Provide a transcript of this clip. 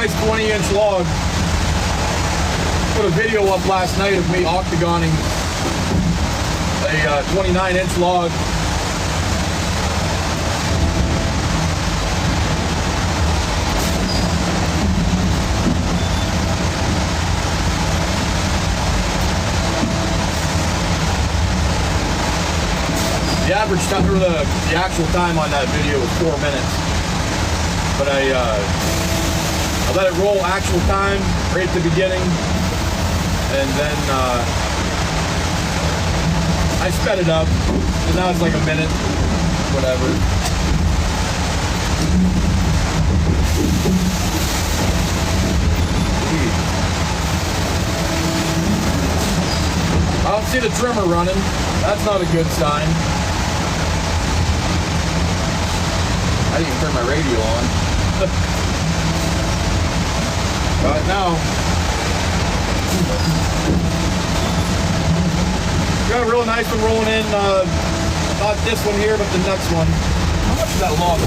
nice 20-inch log. Put a video up last night of me octagoning a 29-inch log. The average time, or the actual time on that video was 4 minutes. But I let it roll actual time right at the beginning, and then I sped it up, and now it's like a minute, whatever. I don't see the trimmer running. That's not a good sign. I didn't even turn my radio on. But now, got a real nice one rolling in. Not this one here, but the next one. How much is that log?